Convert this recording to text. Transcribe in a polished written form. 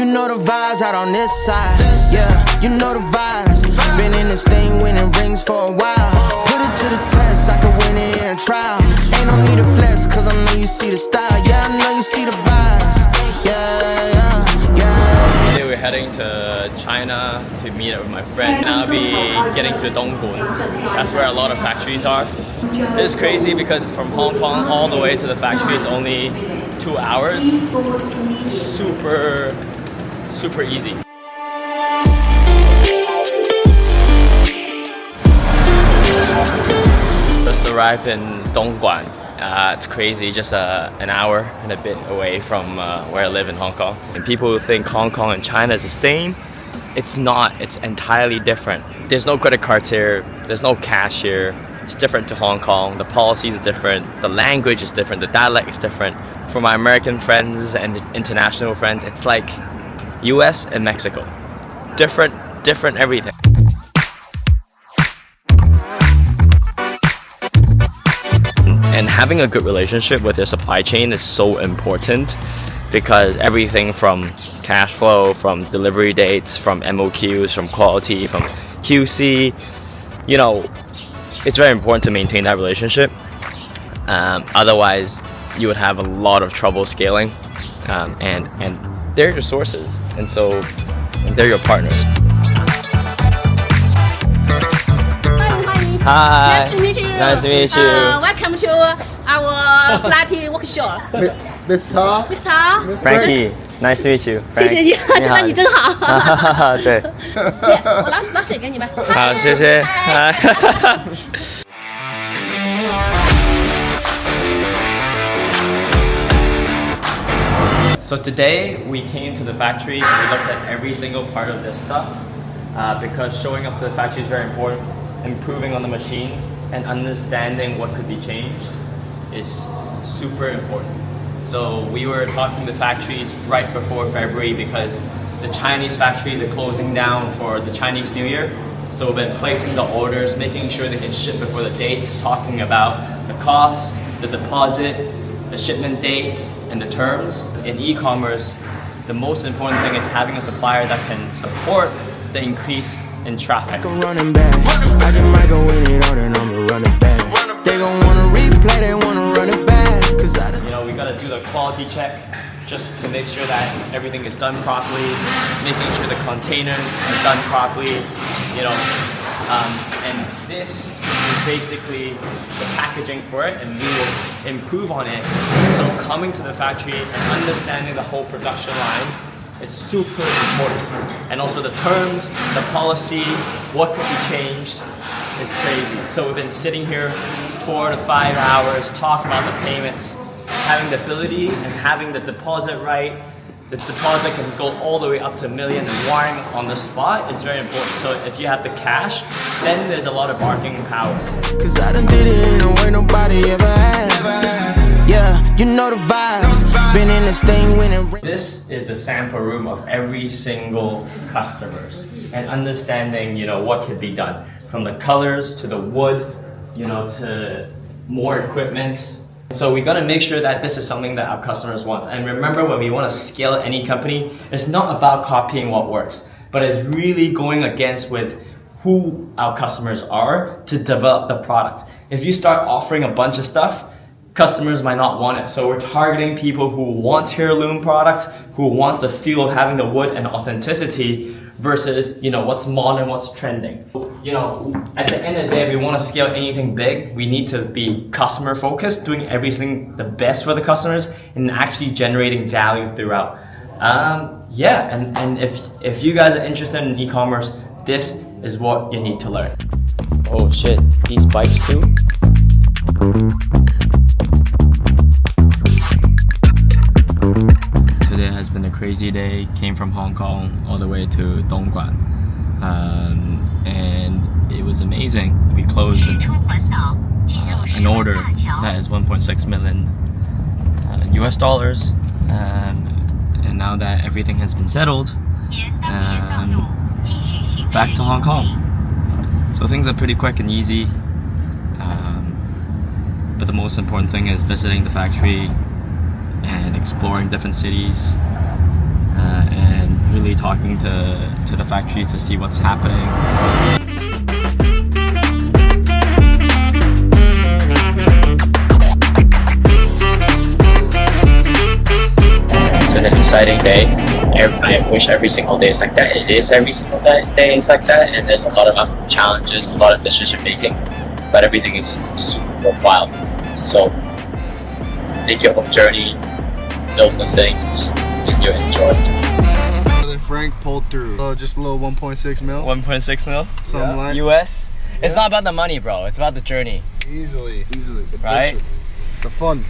You know the vibes out on this side. Yeah, you know the vibes. Been in this thing winning rings for a while. Put it to the test, I can win it in a trial. Ain't no need to flex, cause I know you see the style. Yeah, I know you see the vibes. Yeah. Today we're heading to China to meet up with my friend, and I'll be getting to Dongguan. That's where a lot of factories are. It's crazy because from Hong Kong all the way to the factory is only 2 hours. Super easy. Just arrived in Dongguan. It's crazy, just an hour and a bit away from where I live in Hong Kong. And people think Hong Kong and China is the same. It's not, it's entirely different. There's no credit cards here, there's no cash here. It's different to Hong Kong, the policies are different, the language is different, the dialect is different. For my American friends and international friends, it's like US and Mexico. Different everything. And having a good relationship with your supply chain is so important because everything from cash flow, from delivery dates, from MOQs, from quality, from QC, you know, it's very important to maintain that relationship. Otherwise, you would have a lot of trouble scaling. And they're your sources, and so they're your partners. Hi. Nice to meet you. Nice to meet you. Welcome to our party workshop. Mr. Frankie, nice to meet you. 谢谢你，见到你真好。对，我拿水给你们。好，谢谢。So today we came to the factory and we looked at every single part of this stuff because showing up to the factory is very important. Improving on the machines and understanding what could be changed is super important. So we were talking to factories right before February because the Chinese factories are closing down for the Chinese New Year. So we've been placing the orders, making sure they can ship before the dates, talking about the cost, the deposit, the shipment dates, and the terms. In e-commerce, the most important thing is having a supplier that can support the increase in traffic. Running back, I just might go in it or then I'm running back. They gon' wanna replay, they wanna run it back. Cause you know, we gotta do the quality check just to make sure that everything is done properly, making sure the containers are done properly, you know. And this is basically the packaging for it, and we will improve on it. So coming to the factory and understanding the whole production line is super important. And also the terms, the policy, what could be changed is crazy. So we've been sitting here 4 to 5 hours talking about the payments, having the ability and having the deposit right. The deposit can go all the way up to $1 million, and wiring on the spot is very important. So if you have the cash, then there's a lot of bargaining power. Cause I done did it in a way nobody ever had. Yeah, you know the vibes. Been in this thing winning. This is the sample room of every single customers and understanding, you know, what could be done from the colors to the wood, you know, to more equipments. So we gotta make sure that this is something that our customers want. And remember, when we want to scale any company, it's not about copying what works, but it's really going against with who our customers are to develop the product. If you start offering a bunch of stuff, customers might not want it. So we're targeting people who want heirloom products, who wants the feel of having the wood and authenticity versus, you know, what's modern, what's trending. You know, at the end of the day, if we want to scale anything big, we need to be customer focused, doing everything the best for the customers and actually generating value throughout. Yeah, and if you guys are interested in e-commerce, this is what you need to learn. Oh shit, these bikes too? Today has been a crazy day. Came from Hong Kong all the way to Dongguan, and it was amazing. We closed an order that is 1.6 million US dollars, and now that everything has been settled, back to Hong Kong. So things are pretty quick and easy, but the most important thing is visiting the factory and exploring different cities and talking to the factories to see what's happening. It's been an exciting day. I wish every single day is like that. It is every single day is like that, and there's a lot of challenges, a lot of decision making, but everything is super worthwhile. So make your own journey, build the things, and you enjoy. Frank pulled through. Just a little 1.6 mil. 1.6 mil? Something like US? It's not about the money, bro. It's about the journey. Easily. Right? The fun.